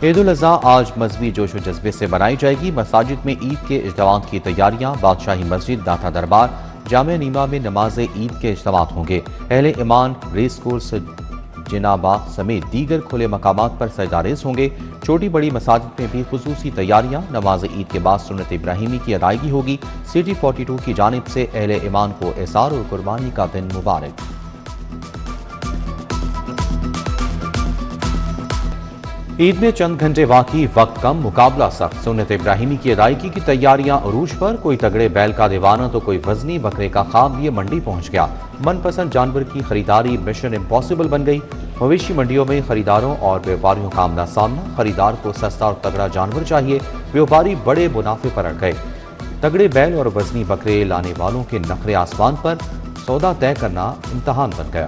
ईद उल अज़हा आज मजहबी जोश व जज्बे से मनाई जाएगी। मसाजिद में ईद के इज्तिमात की तैयारियां। बादशाही मस्जिद, दाता दरबार, जामे नीमा में नमाज ईद के इज्तिमात होंगे। अहले ईमान, रेस कोर्स, जिनाबाग समेत दीगर खुले मकामात पर सजदारेज होंगे। छोटी बड़ी मसाजिद में भी खुसूसी तैयारियां। नमाज ईद के बाद सुन्नत इब्राहिमी की अदायगी होगी। सिटी 42 की जानिब से अहले ईमान को एसार और कुर्बानी का दिन मुबारक। ईद में चंद घंटे बाकी, वक्त कम, मुकाबला सख्त। सुन्नत इब्राहिमी की अदायगी की तैयारियां अरूज पर। कोई तगड़े बैल का दीवाना तो कोई वजनी बकरे का ख्वाब लिए मंडी पहुंच गया। मनपसंद जानवर की खरीदारी मिशन इम्पॉसिबल बन गई। मवेशी मंडियों में खरीदारों और व्यापारियों का आमना सामना। खरीदार को सस्ता और तगड़ा जानवर चाहिए, व्यापारी बड़े मुनाफे पर अड़ गए। तगड़े बैल और वजनी बकरे लाने वालों के नखरे आसमान पर। सौदा तय करना इम्तहान बन गया।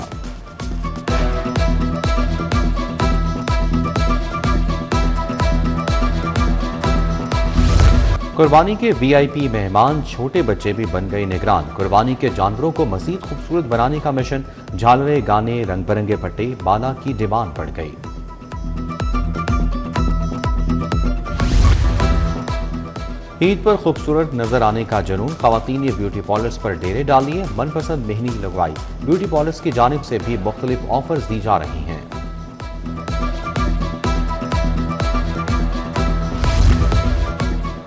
कुर्बानी के वीआईपी मेहमान, छोटे बच्चे भी बन गए निगरान। कुर्बानी के जानवरों को मजीद खूबसूरत बनाने का मिशन। झालरे, गाने, रंग बिरंगे पट्टे, बाला की डिमांड बढ़ गई। ईद पर खूबसूरत नजर आने का जुनून। खवातीन ने ब्यूटी पार्लर्स पर डेरे डाल लिए, मनपसंद मेहंदी लगवाई। ब्यूटी पार्लर्स की जानिब से भी मुख्तलिफ ऑफर्स दी जा रही हैं।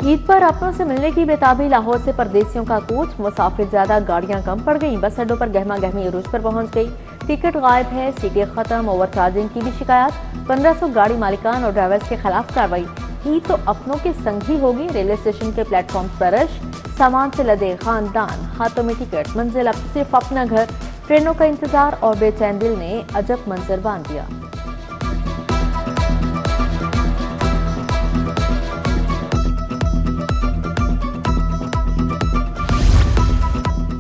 ईद पर अपनों से मिलने की बेताबी। लाहौर से परदेसियों का कूच, मुसाफिर ज्यादा, गाड़ियां कम पड़ गईं। बस अड्डों पर गहमा गहमी अरूज पर पहुंच गई। टिकट गायब है, सीटें खत्म, ओवर चार्जिंग की भी शिकायत। 1500 गाड़ी मालिकान और ड्राइवर्स के खिलाफ कार्रवाई। ईद तो अपनों के संग ही होगी। रेलवे स्टेशन के प्लेटफॉर्म पर रश, सामान से लदे खानदान, हाथों में टिकट, मंजिल अब सिर्फ अपना घर। ट्रेनों का इंतजार और बेचैन दिल ने अजब मंजर बांध दिया।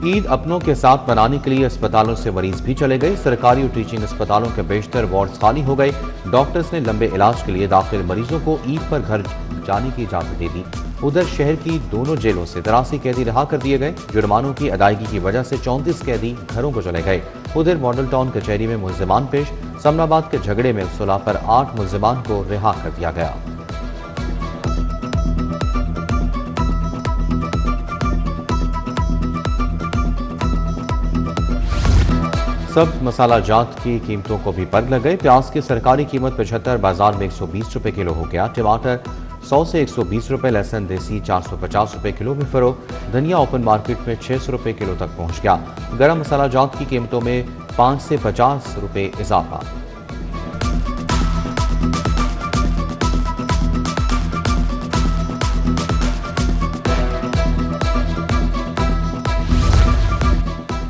ईद अपनों के साथ मनाने के लिए अस्पतालों से मरीज भी चले गए। सरकारी और टीचिंग अस्पतालों के बेशतर वार्ड्स खाली हो गए। डॉक्टर्स ने लंबे इलाज के लिए दाखिल मरीजों को ईद पर घर जाने की इजाजत दे दी। उधर शहर की दोनों जेलों से 83 कैदी रिहा कर दिए गए। जुर्मानों की अदायगी की वजह से 34 कैदी घरों को चले गए। उधर मॉडल टाउन कचहरी में मुल्जिमान पेश। समनाबाद के झगड़े में सुलह पर 8 मुल्जिमान को रिहा कर दिया गया। सब मसाला जात की कीमतों को भी पर लग गए। प्याज की सरकारी कीमत 75, बाजार में 120 रुपए किलो हो गया। टमाटर 100 से 120 रुपए, लहसुन देसी 450 रुपए किलो में फरोख्त। धनिया ओपन मार्केट में 600 रुपए किलो तक पहुंच गया। गरम मसाला जात की कीमतों में 5 से 50 रुपए इजाफा।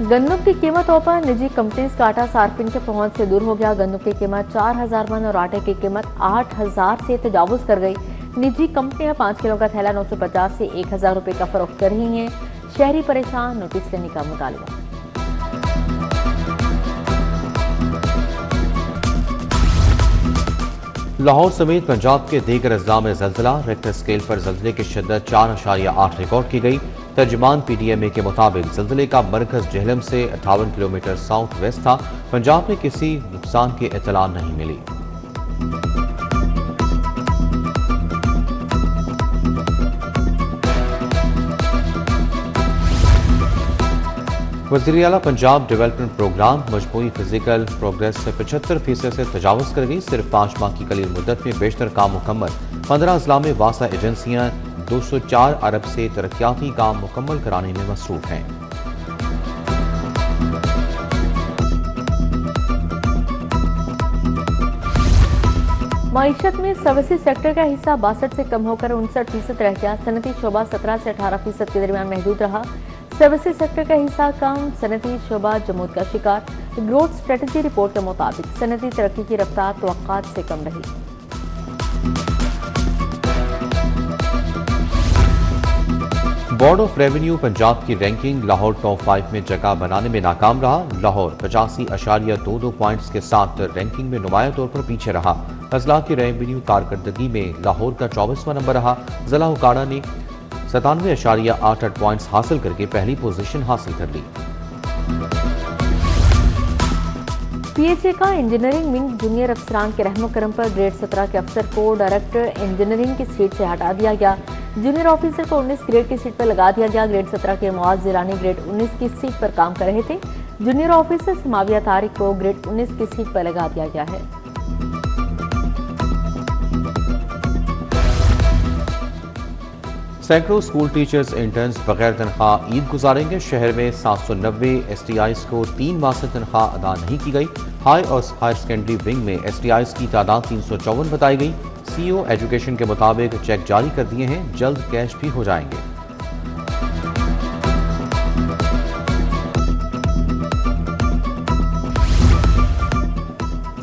गंदम की कीमत ओपन। निजी कंपनीज का आटा सार्फिन के पहुंच से दूर हो गया। गंदम की कीमत 4000 मन और आटे की कीमत 8000 से तजावुज कर गई। निजी कंपनियां 5 किलो का थैला 950 से 1000 रुपए का फरोख्त कर रही हैं। शहरी परेशान, नोटिस लेने का मुतालबा। लाहौर समेत पंजाब के दीगर अजला में जल्जला। रेक्टर स्केल पर जल्जले की शिद्दत 4.8 रिकॉर्ड की गई। तर्जुमान पीडीएमए के मुताबिक जल्जले का मरकज जेहलम से 58 किलोमीटर साउथ वेस्ट था। पंजाब में किसी नुकसान की इत्तला नहीं मिली। वज़ीर आला पंजाब डेवलपमेंट प्रोग्राम मजमूई फिजिकल प्रोग्रेस से 75% से तजावुज कर गई। सिर्फ 5 माह की कलील मुद्दत में बेशतर काम मुकम्मल। 15 अजला में वासा एजेंसियां 204 अरब से तरक्याती काम मुकम्मल कराने में मसरूफ हैं। मईशत में सर्विसेज सेक्टर का हिस्सा 62 से कम होकर 59% रह गया। सनती शोबा 17 से 18% के दरमियान महदूद रहा। सर्विसेज सेक्टर का हिस्सा कम। सनती शोबा जमूद का शिकार। ग्रोथ स्ट्रेटजी रिपोर्ट के मुताबिक सनती तरक्की की रफ्तार तवक्कात से कम रही। बोर्ड ऑफ रेवेन्यू पंजाब की रैंकिंग। लाहौर टॉप 5 में जगह बनाने में नाकाम रहा। लाहौर 85.22 पॉइंट्स के साथ रैंकिंग में नुमाया तौर पर पीछे रहा। अजला की रेवेन्यू कारकर्दगी में लाहौर का 24वां नंबर रहा। जिला उकाड़ा ने 97.88 पॉइंट्स हासिल करके पहली पोजीशन हासिल कर ली। पीएचए का इंजीनियरिंग विंग जूनियर अफसरान के रहमो करम पर ग्रेड 17 के अफसर को डायरेक्टर इंजीनियरिंग की सीट से हटा दिया गया। जूनियर ऑफिसर को 19 ग्रेड की सीट पर लगा दिया गया। ग्रेड 17 के मुआज जिलानी ग्रेड 19 की सीट पर काम कर रहे थे। जूनियर ऑफिसर समाविया तारिक को ग्रेड 19 की सीट पर लगा दिया गया है। सैकड़ों स्कूल टीचर्स इंटर्न्स बगैर तनख्वाह ईद गुजारेंगे। शहर में 790 STIs को 3 माह से तनख्वाह अदा नहीं की गई। हाई और हायर सेकेंडरी विंग में STIs की तादाद 354 बताई गई। CEO एजुकेशन के मुताबिक चेक जारी कर दिए हैं, जल्द कैश भी हो जाएंगे।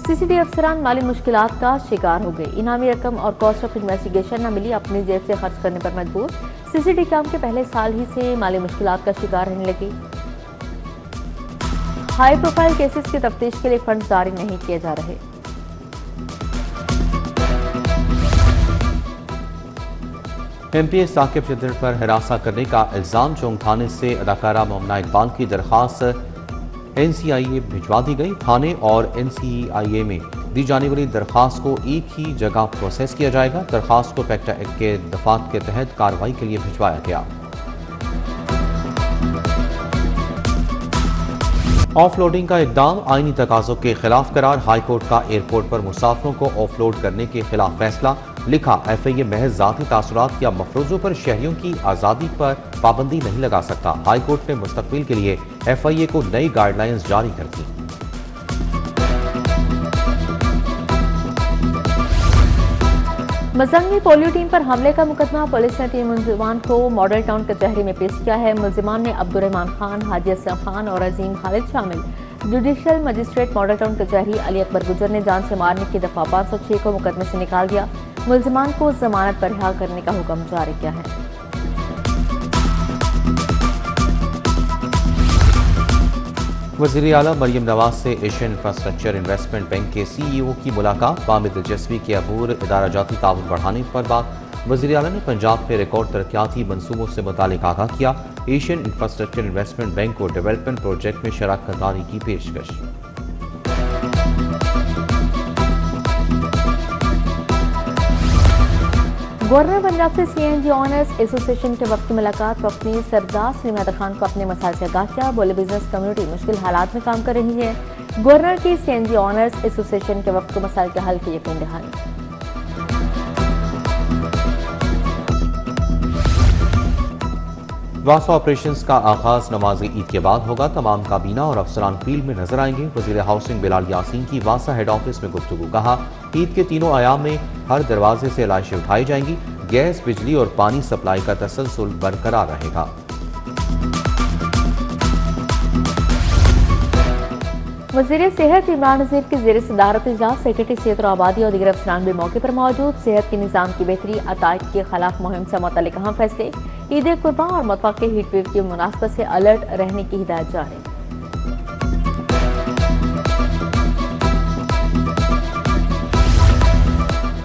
CCD अफसरान माली मुश्किलात का शिकार हो गए। इनामी रकम और कॉस्ट ऑफ इन्वेस्टिगेशन न मिली, अपनी जेब से खर्च करने पर मजबूर। CCD काम के पहले साल ही से माली मुश्किलात का शिकार रहने लगी। हाई प्रोफाइल केसेस की तफ्तीश के लिए फंड जारी नहीं किए जा रहे। MPA साकिब चिद्दड़ पर हिरासा करने का इल्जाम चौंक थाने से अदाकारा मोमना इकबाल की दरखास्त NCIA भिजवा दी गई। थाने और NCIA में दी जाने वाली दरखास्त को एक ही जगह प्रोसेस किया जाएगा। दरखास्त को पैक्टा एक्ट के दफात के तहत कार्रवाई के लिए भिजवाया गया। ऑफलोडिंग का इकदाम आईनी तकाजों के खिलाफ करार। हाईकोर्ट का एयरपोर्ट पर मुसाफिरों को ऑफलोड करने के खिलाफ फैसला। लिखा, FIA महज जाती तासुरात या मफरूजों पर शहरियों की आज़ादी पर पाबंदी नहीं लगा सकता। हाईकोर्ट ने मुस्तकबिल के लिए FIA को नई गाइडलाइंस जारी कर दी। मजंगी पोलियो टीम पर हमले का मुकदमा, पुलिस ने 3 मुलजिमान को मॉडल टाउन कचहरी में पेश किया है। मुलजिमान में अब्दुर्रहमान खान, हाजी असलम खान और अजीम खालिद शामिल। जुडिशियल मजिस्ट्रेट मॉडल टाउन कचहरी अली अकबर गुजर ने जान से मारने की दफा 506 को मुकदमे से निकाल दिया। मुलजिमान को जमानत पर रिहा करने का हुक्म जारी किया है। वज़ीर आला मरियम नवाज से एशियन इंफ्रास्ट्रक्चर इन्वेस्टमेंट बैंक के CEO की मुलाकात। बाम दिलचस्पी के अबूर इदारा जाती ताउन बढ़ाने पर बात। वज़ीर आला ने पंजाब में रिकॉर्ड तरक्याती मनसूबों से मुतालिक आगाह किया। एशियन इंफ्रास्ट्रक्चर इन्वेस्टमेंट बैंक को डेवलपमेंट प्रोजेक्ट में शराकत दारी की पेशकश। गवर्नर पंजाब से CNG ऑनर्स एसोसिएशन के वक्त की मुलाकात। वक्ती सरदार सलीम खान को अपने मसाइल से आगाह किया। बोले, बिजनेस कम्युनिटी मुश्किल हालात में काम कर रही है। गवर्नर की CNG ऑनर्स एसोसिएशन के वक्त को मसाइल के हल की यकीन दहानी। वासा ऑपरेशंस का आगाज नमाज ईद के बाद होगा। तमाम काबीना और अफसरान फील्ड में नजर आएंगे। वजीर हाउसिंग बिलाल यासीन की वासा हेड ऑफिस में गुफ्तगू। कहा, ईद के तीनों आयाम में हर दरवाजे से लाशें उठाई जाएंगी। गैस, बिजली और पानी सप्लाई का तसलसल बरकरार रहेगा। वज़ीर सेहत इमरान नज़ीर की ज़ेर सदारत इजलास। सेक्रेटरी सेहत और आबादी और दीगर अफसरान भी मौके पर मौजूद। सेहत के निज़ाम की बेहतरी, अतायद के खिलाफ मुहिम से मुतल्लिक अहम फैसले। ईद कुर्बान और मुतवक्के हीट वेव की मुनासबत से अलर्ट रहने की हिदायत जारी।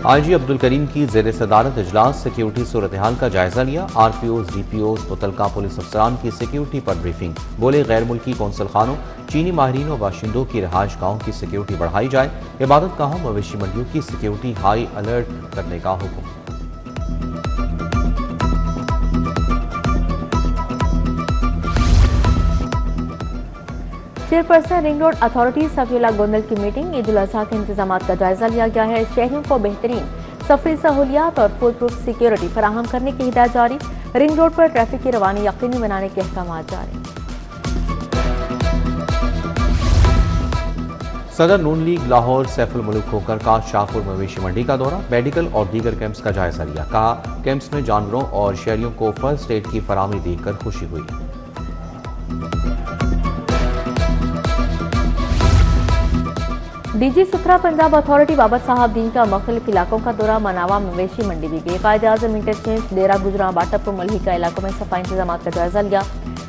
IG अब्दुल करीम की ज़ेर सदारत इजलास। सिक्योरिटी सूरत हाल का जायजा लिया। RPOs, DPOs, मुतलका पुलिस अफसरान की सिक्योरिटी पर ब्रीफिंग। बोले, गैर मुल्की कौंसल खानों, चीनी माहिरीन और बाशिंदों की रिहाइश गाहों की सिक्योरिटी बढ़ाई जाए। इबादत गाहों, मवेशी मंडियों की सिक्योरिटी हाई अलर्ट करने का हुक्म। Chairperson ring road authority Safila Gondal की मीटिंग। ईद उल अजहा के इंतजाम का जायजा लिया गया है। शहरियों को बेहतरीन सफरी सहूलियात और फुल प्रूफ सिक्योरिटी फराहम करने की हिदायत जारी। रिंग रोड पर ट्रैफिक की रवानी यकीनी बनाने के अहकाम जारी। सदर नून लीग लाहौर सैफुल मुल्क खोकर का शाहपुर मवेशी मंडी का दौरा। मेडिकल और दीगर कैंप्स का जायजा लिया। कहा, कैंप्स में जानवरों और शहरियों को फर्स्ट एड की फराहमी देखकर खुशी हुई। DG सुथरा पंजाब अथॉरिटी बाबर साहब दीन का मुख्तलिफ इलाकों का दौरा। मनावा मवेशी मंडी भी गई। कायद-ए-आज़म इंटरचेंज, डेरा गुजरा, बाटापुर, मलहिका इलाकों में सफाई इंतजाम का जायजा लिया।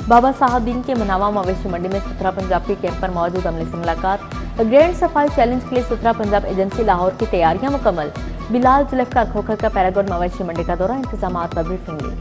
बाबा साहब दीन के मनावा मवेशी मंडी में सुथरा पंजाब के कैंप पर मौजूद अमले से मुलाकात। ग्रैंड सफाई चैलेंज के लिए सुथरा पंजाब एजेंसी लाहौर की तैयारियां मुकम्मल। बिलाल जुल्फ़िकार खोखर का पैरागॉन मवेशी मंडी का दौरा। इंतजाम पर ब्रीफिंग ली।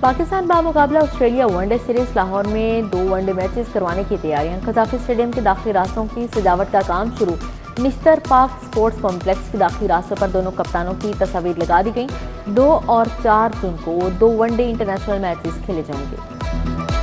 पाकिस्तान बामुकाबला ऑस्ट्रेलिया वनडे सीरीज लाहौर में 2 वनडे मैचेस करवाने की तैयारियां। कजाफी स्टेडियम के दाखिली रास्तों की सजावट का काम शुरू। निश्तर पार्क स्पोर्ट्स कॉम्प्लेक्स के दाखिली रास्तों पर दोनों कप्तानों की तस्वीर लगा दी गई। 2 और 4 जून को 2 वनडे इंटरनेशनल मैचेस खेले जाएंगे।